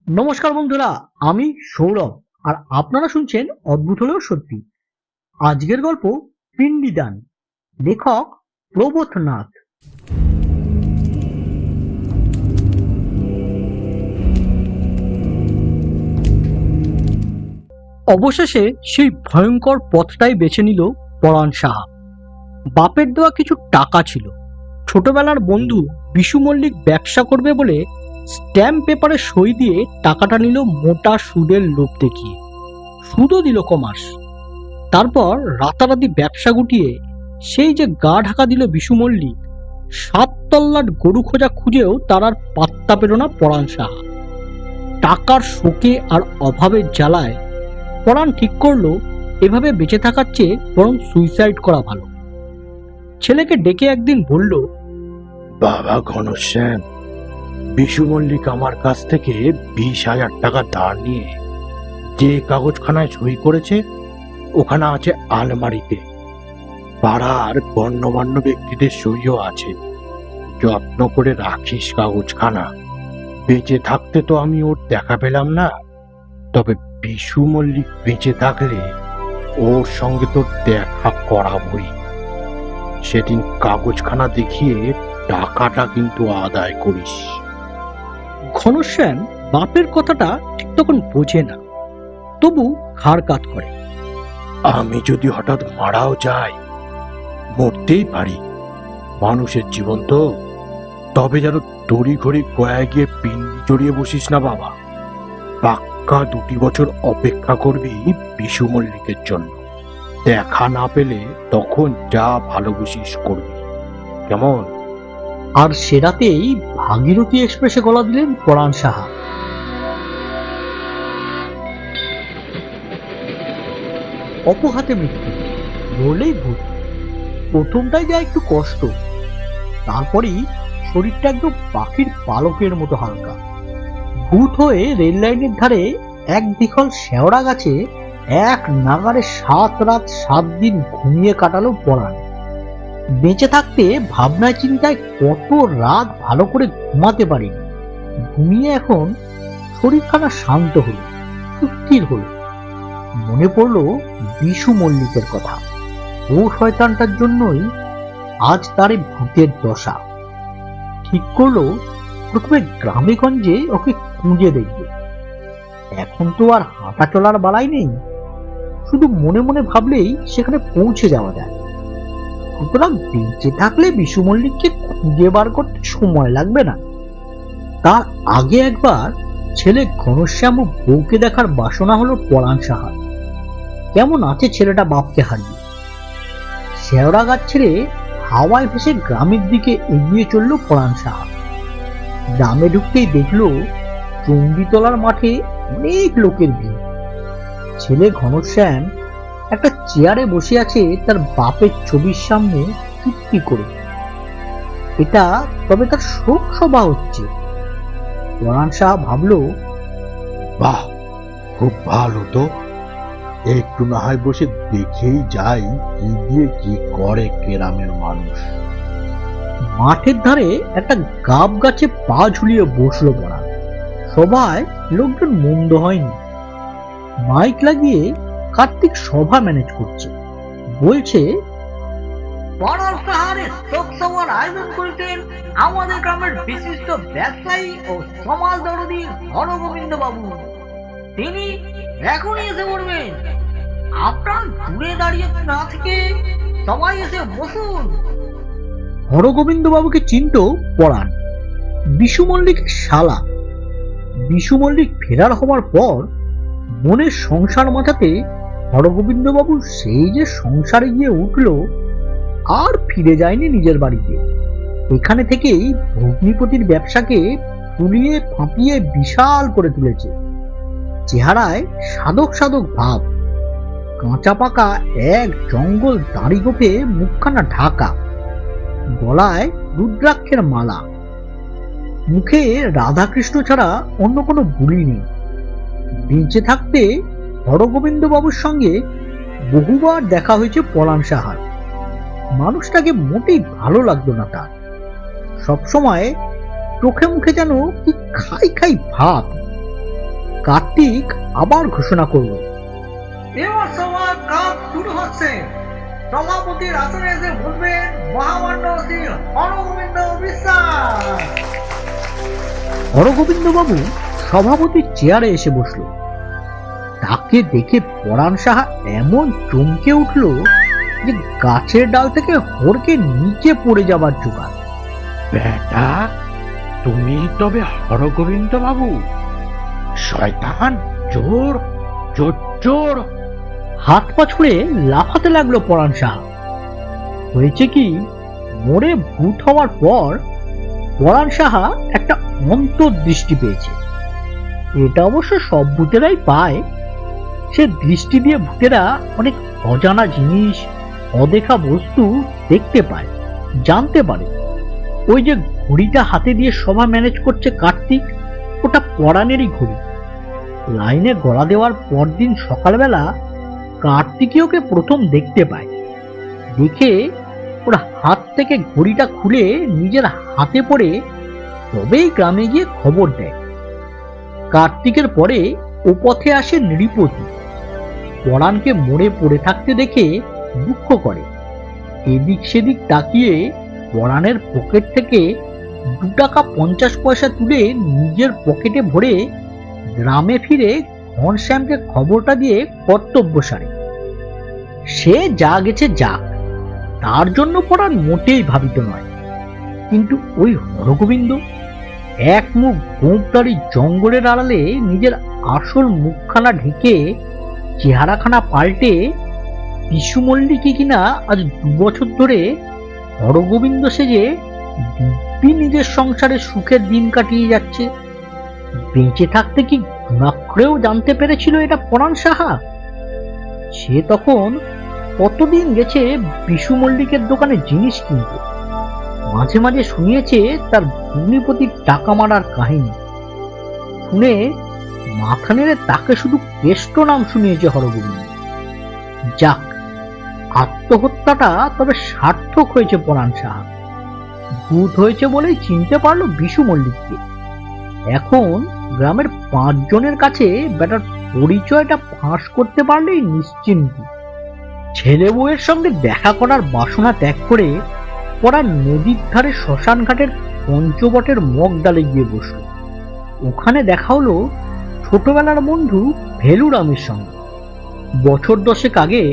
নমস্কার বন্ধুরা, আমি সৌরভ আর আপনারা শুনছেন অদ্ভুত হলেও সত্যি। আজকের গল্প পিণ্ডিদান। লেখক প্রবোধ নাথ। অবশেষে সেই ভয়ঙ্কর পথটাই বেছে নিল পরাণ সাহা। বাপের দেওয়া কিছু টাকা ছিল। ছোটবেলার বন্ধু বিশু মল্লিক ব্যবসা করবে বলে স্ট্যাম্প পেপারে সই দিয়ে টাকাটা নিল মোটা সুদের লোভ দেখিয়ে। সুদও দিল কমাস। তারপর রাতারাতি ব্যবসা গুটিয়ে সেই যে গা ঢাকা দিল বিশু মল্লিক, 7 তল্লাট গরু খোঁজা খুঁজেও তার আর পাত্তা পেল না পরাণ সাহা। টাকার শোকে আর অভাবের জ্বালায় পরাণ ঠিক করলো এভাবে বেঁচে থাকার চেয়ে বরং সুইসাইড করা ভালো। ছেলেকে ডেকে একদিন বলল, বাবা ঘনশ্যাম, বিশু মল্লিক আমার কাছ থেকে 20,000 টাকা ধার নিয়ে যে কাগজখানায় সই করেছে ওখানে আছে আলমারিতে। পাড়ার গণ্যমান্য ব্যক্তিদের সইও আছে। যত্ন করে রাখিস কাগজখানা। বেঁচে থাকতে তো আমি ওর দেখা পেলাম না, তবে বিশু মল্লিক বেঁচে থাকলে ওর সঙ্গে তো দেখা করাবই। সেদিন কাগজখানা দেখিয়ে টাকাটা কিন্তু আদায় করিস। ঘনশ্যাম বাপের কথাটা ঠিক তখন বোঝে না, তবু ঘাড় কাত করে। আমি যদি হঠাৎ মারাও যাই, মরতেই পারি, মানুষের জীবন তো। তবে যেন তড়ি ঘড়ি গয়ায় গিয়ে পিন্ডি জড়িয়ে বসিস না বাবা। পাক্কা 2 বছর অপেক্ষা করবি বিশু মল্লিকের জন্য। দেখা না পেলে তখন যা ভালো বুঝিস করবি, কেমন? আর সে রাতেই ভাগীরথী এক্সপ্রেসে গলা দিলেন পরাণ সাহা। অপঘাতে মৃত্যু, মরলেই ভূত। প্রথমটাই যায় একটু কষ্ট, তারপরেই শরীরটা একদম পাখির পালকের মতো হালকা। ভূত হয়ে রেল লাইনের ধারে এক বিকল শেওড়া গাছে এক নাগারে 7 রাত 7 দিন ঘুমিয়ে কাটালো পরাণ। বেঁচে থাকতে ভাবনায় চিন্তায় কত রাত ভালো করে ঘুমাতে পারিনি। ঘুমিয়ে এখন শরীরখানা শান্ত হলো, সুস্থির হলো। মনে পড়লো বিশু মল্লিকের কথা। ও শয়তানটার জন্যই আজ তার এই ভূতের দশা। ঠিক করলো প্রথমে গ্রামে গঞ্জে ওকে খুঁজে দেখবে। এখন তো আর হাঁটা চলার বালাই নেই, শুধু মনে মনে ভাবলেই সেখানে পৌঁছে যাওয়া যায়। সুতরাং বেঁচে থাকলে বিশু মল্লিককে খুঁজে বার করতে সময় লাগবে না। তার আগে একবার ছেলে ঘনশ্যাম ও বউকে দেখার বাসনা হলো পরাণ সাহার। কেমন আছে ছেলেটা বাপকে হারিয়ে। শেওড়া গাছ ছেড়ে হাওয়ায় ভেসে গ্রামের দিকে এগিয়ে চলল পরাণ সাহা। গ্রামে ঢুকতেই দেখলো চণ্ডীতলার মাঠে অনেক লোকের ভিড়। ছেলে ঘনশ্যাম একটা চেয়ারে বসে আছে তার বাপের ছবির সামনে চুপটি করে। এটা তবে তার শোক সভা হচ্ছে। পরাণ সাহা ভাবলো, বাহ, খুব ভালো তো। একটু না হয় বসে দেখেই যাই কি দিয়ে কি করে গ্রামের মানুষ। মাঠের ধারে একটা গাব গাছে পা ঝুলিয়ে বসলো পরাণ। সভায় লোকজন মন্দ হয়নি। মাইক লাগিয়ে কার্তিক সভা ম্যানেজ করছে। বলছে, পরাণ সাহার শোক সভার আয়োজন করেছেন আমাদের গ্রামের বিশিষ্ট ব্যবসায়ী ও সমাজ দরদী হরগোবিন্দ বাবু। তিনি এখনই এসে পড়বেন। আপনার দূরে দাঁড়িয়ে না থেকে সবাই এসে বসুন। হরগোবিন্দ বাবুকে চিনত পরাণ, বিশু মল্লিকের শালা। বিশু মল্লিক ফেরার হওয়ার পর মনের সংসার মাথাতে হরগোবিন্দ বাবু সেই যে সংসারে গিয়ে উঠল, আর ফিরে যায়নি নিজের বাড়িতে। এখানে থেকেই ভগ্নিপতির ব্যবসাকে ফুলিয়ে ফাঁপিয়ে বিশাল করে তুলেছে। চেহারায় সাধক সাধক ভাব, কাঁচা পাকা এক জঙ্গল দাড়ি গোফে মুখখানা ঢাকা, গলায় রুদ্রাক্ষের মালা, মুখে রাধাকৃষ্ণ ছাড়া অন্য কোনো বুলি নেই। বেঁচে থাকতে হরগোবিন্দ বাবুর সঙ্গে বহুবার দেখা হয়েছে পরাণ সাহার। মানুষটাকে মোটেই ভালো লাগতো না তার। সবসময় চোখে মুখে যেন কি খাই খাই ভাব। কার্তিক আবার ঘোষণা করল, এবার সবার কাজ শুরু হচ্ছে। সভাপতির আসনে এসে বলবেন মহামান্য শ্রী হরগোবিন্দ বিশ্বাস। হরগোবিন্দ বাবু সভাপতির চেয়ারে এসে বসল। তাকে দেখে পরাণ সাহা এমন চমকে উঠল যে গাছের ডাল থেকে হড়কে নিচে পড়ে যাবার জোগাড়। বেটা, তুমি তবে হরগোবিন্দ বাবু? শয়তান, চোর, চোর, চোর! হাত পা ছুঁড়ে লাফাতে লাগলো পরাণ সাহা। হয়েছে কি, মরে ভূত হওয়ার পর পরাণ সাহা একটা অন্তর্দৃষ্টি পেয়েছে। এটা অবশ্য সব ভূতেরাই পায়। সে দৃষ্টি দিয়ে ভূতেরা অনেক অজানা জিনিস, অদেখা বস্তু দেখতে পায়, জানতে পারে। ওই যে ঘড়িটা হাতে দিয়ে সভা ম্যানেজ করছে কার্তিক, ওটা পরাণেরই ঘড়ি। লাইনে গলা দেওয়ার পরদিন সকালবেলা কার্তিকই ওকে প্রথম দেখতে পায়। দেখে ওর হাত থেকে ঘড়িটা খুলে নিজের হাতে পড়ে তবেই গ্রামে গিয়ে খবর দেয়। কার্তিকের পরে ও পথে আসে নৃপতি। পরাণকে মরে পড়ে থাকতে দেখে দুঃখ করে। এদিক সেদিক তাকিয়ে পরাণের পকেট থেকে 2 টাকা 50 পয়সা তুলে নিজের পকেটে ভরে গ্রামে ফিরে ঘনশ্যামকে খবরটা দিয়ে কর্তব্য সারে। সে যা গেছে যাক, তার জন্য পরাণ মোটেই ভাবিত নয়। কিন্তু ওই হরগোবিন্দ এক মুখ গোঁপদারি জঙ্গলের আড়ালে নিজের আসল মুখখানা ঢেকে চেহারাখানা পাল্টে বিশু মল্লিকই কিনা আজ 2 বছর ধরে হরগোবিন্দ সেজে দিব্যি নিজের সংসারে সুখের দিন কাটিয়ে যাচ্ছে। বেঁচে থাকতে কি ঘুণাক্ষরেও জানতে পেরেছিল এটা পরাণ সাহা? সে তখন কতদিন গেছে বিশু মল্লিকের দোকানে জিনিস কিনতে। মাঝে মাঝে শুনিয়েছে তার ভগ্নিপতির টাকা মারার কাহিনী। শুনে মাথা নেড়ে তাকে শুধু কেষ্ট নাম শুনিয়েছে হরগোবিন্দ। যাক, আত্মহত্যাটা তবে সার্থক হয়েছে পরাণ সাহা। ভূত হয়েছে বলেই চিনতে পারলো বিশু মল্লিককে। এখন গ্রামের 5 জনের কাছে বেটার পরিচয়টা ফাঁস করতে পারলেই নিশ্চিন্ত। ছেলে বউয়ের সঙ্গে দেখা করার বাসনা ত্যাগ করে পরাণ নদীর ধারে শ্মশান ঘাটের পঞ্চবটের মগডালে গিয়ে বসল। ওখানে দেখা হলো ছোটবেলার বন্ধু ভেলুরামের সঙ্গে। বছর 10 আগে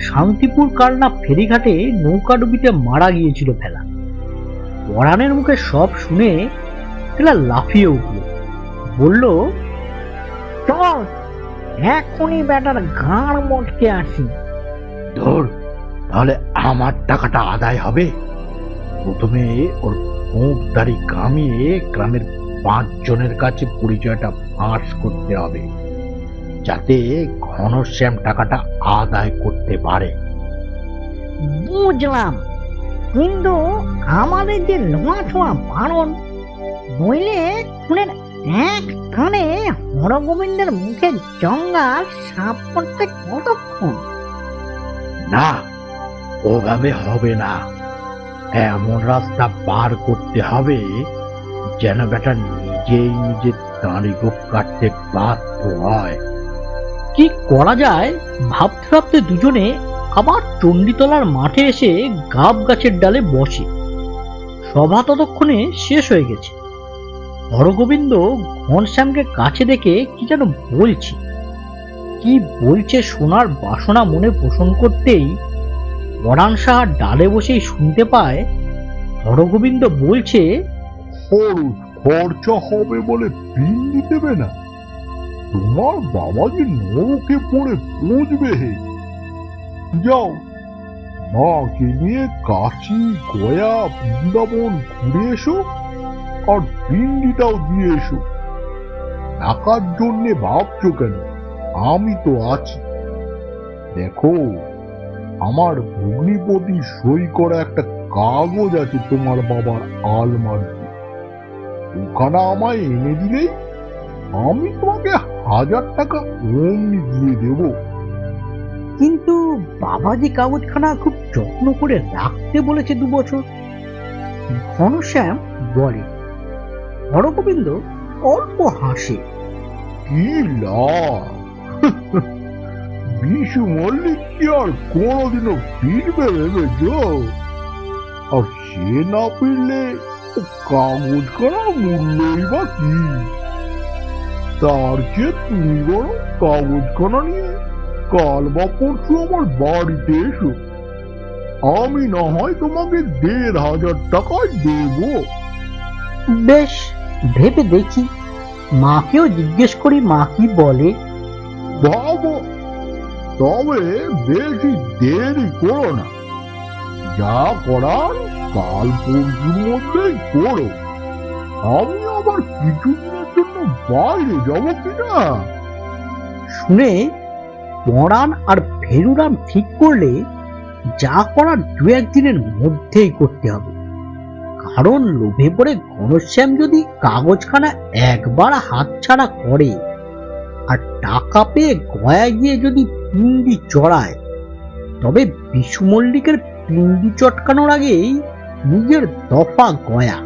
শান্তিপুর কালনা ফেরিঘাটে নৌকাডুবিতে মারা গিয়েছিল ফেলা। পরাণের মুখে সব শুনে ফেলা লাফিয়ে উঠল, বলল, চল এখনই বেটার ঘাড় মটকে আসি। ধর, তাহলে আমার টাকাটা আদায় হবে। প্রথমে ওর মুখদারি কামিয়ে গ্রামের 5 জনের কাছে পরিচয়টা ফাঁস করতে হবে, যাতে ঘনশ্যাম টাকাটা আদায় করতে পারে। বুঝলাম, কিন্তু আমাদের যে লোয়া ছোঁয়া বারণ, নইলে খুনের এক টানে হরগোবিন্দের মুখে জঙ্গাল সাপ করতে কতক্ষণ? না, ওভাবে হবে না। এমন রাস্তা বার করতে হবে যেন বেটা নিজেই নিজের দাঁড়ি গোপ কাটতে বাধ্য হয়। কি করা যায় ভাবতে ভাবতে দুজনে আবার চণ্ডীতলার মাঠে এসে গাব গাছের ডালে বসে। সভা ততক্ষণে শেষ হয়ে গেছে। হরগোবিন্দ ঘনশ্যামকে কাছে দেখে কি যেন বলছে। কি বলছে শোনার বাসনা মনে পোষণ করতেই পরাণ সাহা ডালে বসেই শুনতে পায় হরগোবিন্দ বলছে, খরচ খরচা হবে বলে পিন্ডি দেবে না? তোমার বাবা যে নরকে পড়ে পৌঁছবে হে। যাও, মাকে নিয়ে কাশি, গয়া, বৃন্দাবন ঘুরে এসো, আর পিন্ডিটাও দিয়ে এসো। টাকার জন্যে ভাবছো কেন? আমি তো আছি। দেখো, আমার ভগ্নিপতি সই করা একটা কাগজ আছে তোমার বাবার আলমারিতে। ওখানে আমায় এনে দিলেই আমি তোমাকে 1000 টাকা অমনি দিয়ে দেব। কিন্তু বাবাজি কাগজখানা খুব যত্ন করে রাখতে বলেছে 2 বছর। ঘনশ্যাম বলে। হরগোবিন্দ অল্প হাসে, কি লাভ? বিশু মল্লিক কি আর কোনোদিনও ফিরবে ভেবেছ? আর সে না ফিরলে কাগজ করা মূল্যই বা কি? তার চেয়ে তুমি বরং কাগজখানা নিয়ে কাল বা পরশু আমার বাড়িতে এসো, আমি না হয় তোমাকে ১,৫০০ টাকায় দেবো। বেশ, ভেবে দেখি, মাকেও জিজ্ঞেস করি মা কি বলে। ভাবো, তবে বেশি দেরি করো না, যা করার কাল পরশুর মধ্যেই করো। আমি আবার কিছুদিনের জন্য বাইরে যাবো কিনা। শুনে পরাণ আর ভেলুরাম ঠিক করলে যা করার ২-১ দিনের মধ্যেই করতে হবে। কারণ লোভে পড়ে ঘনশ্যাম যদি কাগজখানা একবার হাতছাড়া করে আর টাকা পেয়ে গয়া গিয়ে যদি পিন্ডি চড়ায়, তবে বিশু মল্লিকের পিন্ডি চটকানোর আগেই নিজের দফা গয়া।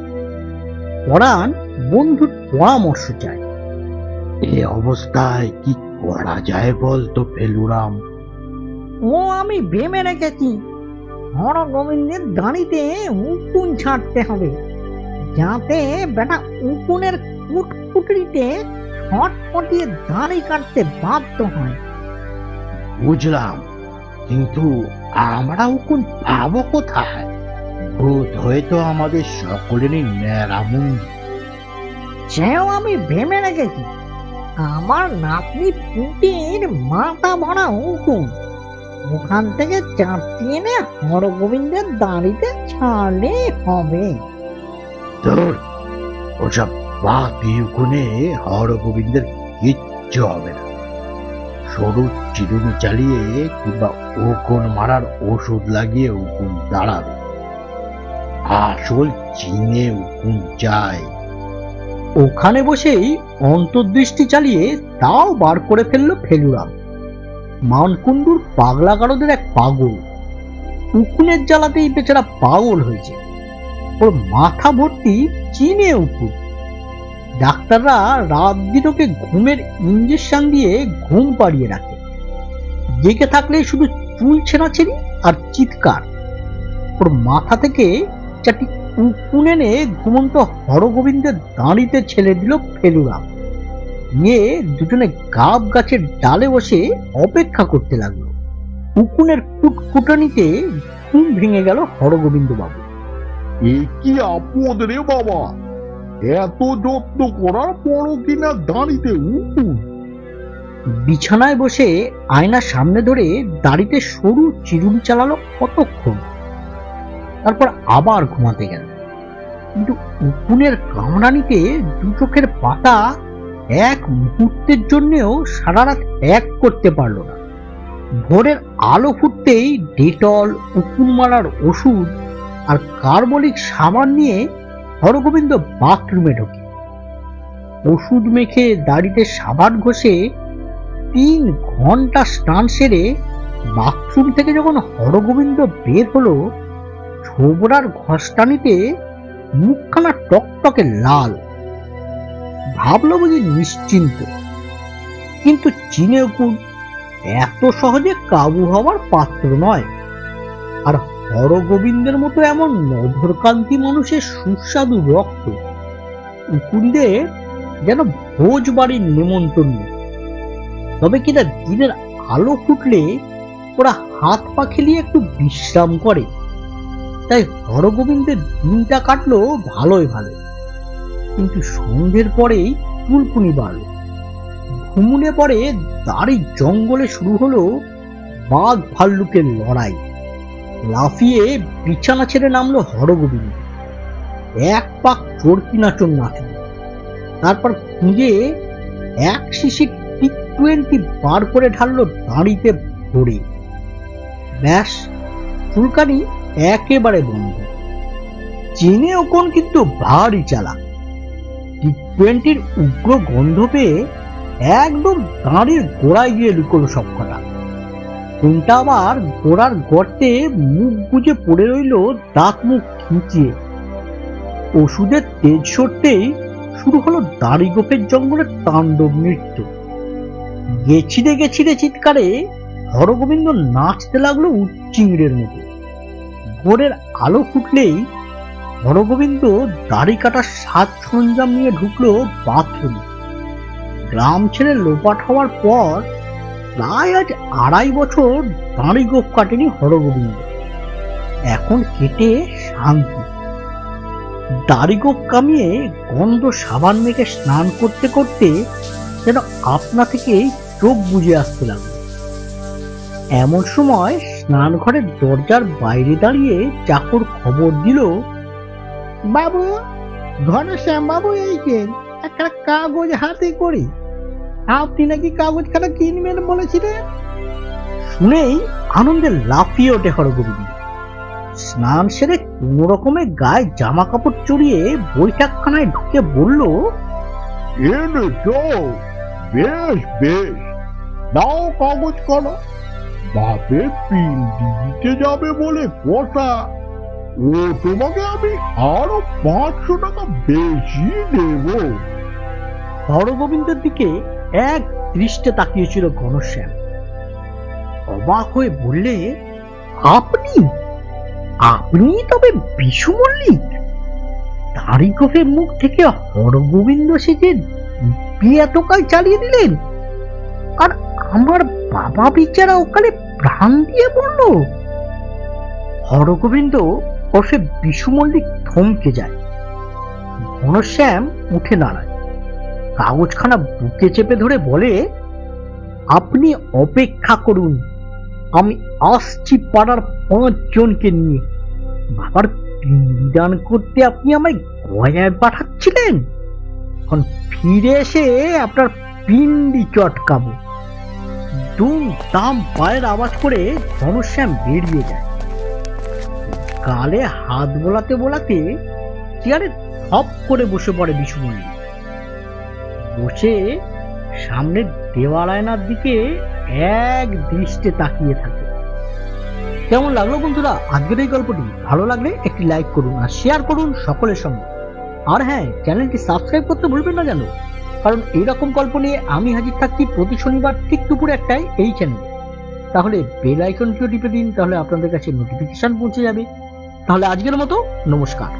পরাণ বন্ধুর পরামর্শ চায়। এ অবস্থায় কি করা যায় বলতো ফেলুরাম? ও আমি ভেবে রেখেছি, হরগোবিন্দের দাঁড়িতে উকুন ছাড়তে হবে, যাতে বেটা উকুনের কুটকুটরিতে ছটপটিয়ে দাড়ি কাটতে বাধ্য হয়। বুঝলাম, কিন্তু আমরা উকুন পাবো কোথায়? ভূত হয়তো আমাদের সকলেরই ন্যাড়ামুন্ডি। সেও আমি ভেবে রেখেছি, আমার নাতনি পুটির মাথা ভরা উকুন ওখান থেকে চারটি এনে হরগোবিন্দের দাঁড়িতে ছাড়লে হবে। তোর ওসব বাকি উকুনে হরগোবিন্দের কিচ্ছু হবে না। সরু চিরুনি চালিয়ে কিংবা উকুন মারার ওষুধ লাগিয়ে উকুন দাঁড়াবে। আসল চীনে উকুন চাই। ওখানে বসেই অন্তর্দৃষ্টি চালিয়ে তাও বার করে ফেলল ফেলুরাম। মানকুণ্ডুর পাগলা গারদের এক পাগল, উকুনের জ্বালাতেই বেচারা পাগল হয়েছে। ওর মাথা ভর্তি চিনে উকুন। ডাক্তাররা রাত দিন ওকে ঘুমের ইঞ্জেকশন দিয়ে ঘুম পাড়িয়ে রাখে। জেগে থাকলে শুধু চুল ছেঁড়াছেড়ি আর চিৎকার। ওর মাথা থেকে চারটি উকুন এনে ঘুমন্ত হরগোবিন্দের দাঁড়িতে ছেড়ে দিল ফেলুরাম। নিয়ে দুজনে গাব গাছের ডালে বসে অপেক্ষা করতে লাগলো। উকুনের কুটকুটানিতে ঘুম ভেঙে গেল হরগোবিন্দ বাবু। এ কি আপদ রে বাবা, এত যত্ন করার পরও কিনা দাঁড়িতে উকুন। বিছানায় বসে আয়নার সামনে ধরে দাড়িতে সরু চিরুনি চালালো কতক্ষণ, তারপর আবার ঘুমাতে গেল। কিন্তু উকুনের কামড়ানিতে দু চোখের পাতা এক মুহূর্তের জন্যেও সারা রাত এক করতে পারল না। ভোরের আলো ফুটতেই ডেটল, উকুন মারার ওষুধ আর কার্বলিক সাবান নিয়ে হরগোবিন্দ বাথরুমে ঢোকে। ওষুধ মেখে দাড়িতে সাবান ঘষে ৩ ঘন্টা স্নান সেরে বাথরুম থেকে যখন হরগোবিন্দ বের হলো, ছোবড়ার ঘষ্টানিতে মুখখানা টকটকে লাল। ভাবলো বুঝি নিশ্চিন্ত, কিন্তু চিনে উকুন এত সহজে কাবু হওয়ার পাত্র নয়। আর হরগোবিন্দের মতো এমন নধরকান্তি মানুষের সুস্বাদু রক্ত উকুনদের যেন ভোজ বাড়ির নেমন্তন্ন। তবে কিনা দিনের আলো ফুটলে ওরা হাত পা খেলিয়ে একটু বিশ্রাম করে। তাই হরগোবিন্দের দিনটা কাটলো ভালোই ভালো। কিন্তু সন্ধ্যের পরেই চুলকুনি বাড়ল। ঘুমুনে পরে দাড়ি জঙ্গলে শুরু হলো বাঘ ভাল্লুকের লড়াই। লাফিয়ে বিছানা ছেড়ে নামলো হরগোবিন্দ। এক পাক চরকি নাচন নাচল। তারপর খুঁজে এক শিশি টি20 বার করে ঢাললো দাঁড়িতে ভরে। ব্যাস, চুলকানি একেবারে বন্ধ। চিনে উকুন কিন্তু ভারী চালাক। টি20 উগ্র গন্ধ পেয়ে একদম দাঁড়ির গোড়ায় গিয়ে লুকোলো সবকটা। কোনটা আবার গোড়ার গর্তে মুখ গুজে পড়ে রইল দাঁত মুখ খিঁচিয়ে। ওষুধের তেজ সরতেই শুরু হলো দাড়িগোপের জঙ্গলের তাণ্ডব নৃত্য। গেছিরে গেছিরে চিৎকারে হরগোবিন্দ নাচতে লাগলো উচ্চিংড়ের মতো। ভোরের আলো ফুটলেই হরগোবিন্দ দাড়ি কাটার সাজ সরঞ্জাম নিয়ে ঢুকলো বাথরুমে। গ্রাম ছেড়ে লোপাট হওয়ার পর প্রায় আজ 2.5 বছর দাড়ি গোপ কাটেনি হরগোবিন্দ। এখন কেটে শান্তি। দাড়ি গোপ কামিয়ে গন্ধ সাবান মেখে স্নান করতে করতে যেন আপনা থেকেই চোখ বুজে আসতে লাগলো। এমন সময় স্নান ঘরের দরজার বাইরে দাঁড়িয়ে চাকর খবর দিল, বাবু, ঘনশ্যাম বাবু এইছেন, একটা কাগজ হাতে করি। আপনি নাকি কাগজ খাতা কিনবেন বলেছিলেন। শুনেই আনন্দে লাফিয়ে ওঠে হরগোবিন্দ। স্নান সেরে কোন রকমে গায়ে জামা কাপড় চড়িয়ে বৈঠকখানায় ঢুকে বলল, এনে তো বেশ বেশ, দাও কাগজ করো। বাপে পিন দিতে যাবে বলে কথা, ও তোমাকে আমি আরো 500 টাকা বেশি দেব। হরগোবিন্দের দিকে এক দৃষ্টে তাকিয়েছিল ঘনশ্যাম। অবাক হয়ে বললে, আপনি আপনি তবে বিশু মল্লিক? দাড়িগোপের মুখ থেকে হরগোবিন্দ সেজে বিয়ে টোকায় চালিয়ে দিলেন, আর আমার বাবা বিচারা ওখানে প্রাণ দিয়ে পড়ল। হরগোবিন্দ ওরফে বিশু মল্লিক থমকে যায়। ঘনশ্যাম উঠে দাঁড়ায়, কাগজখানা বুকে চেপে ধরে বলে, আপনি অপেক্ষা করুন, আমি আসছি পাড়ার 5 জনকে নিয়ে। বাবার পিণ্ডদান করতে আপনি আমায় গয়ায় পাঠাচ্ছিলেন, এখন ফিরে এসে আপনার পিণ্ডি চটকাবো। দুম দাম পায়ের আওয়াজ করে ঘনশ্যাম বেরিয়ে যায়। গালে হাত বোলাতে বোলাতে চেয়ারে থপ করে বসে পড়ে বিশু মল্লিক। বসে সামনের দেওয়াল আয়নার দিকে এক দৃষ্টে তাকিয়ে থাকে। কেমন লাগলো বন্ধুরা আজকের এই গল্পটি? ভালো লাগলে একটি লাইক করুন আর শেয়ার করুন সকলের সঙ্গে। আর হ্যাঁ, চ্যানেলটি সাবস্ক্রাইব করতে ভুলবেন না যেন, কারণ এইরকম গল্প নিয়ে আমি হাজির থাকছি প্রতি শনিবার ঠিক দুপুরে 1টায় এই চ্যানেলে। তাহলে বেল আইকনটিও টিপে দিন, তাহলে আপনাদের কাছে নোটিফিকেশন পৌঁছে যাবে। তাহলে আজকের মতো নমস্কার।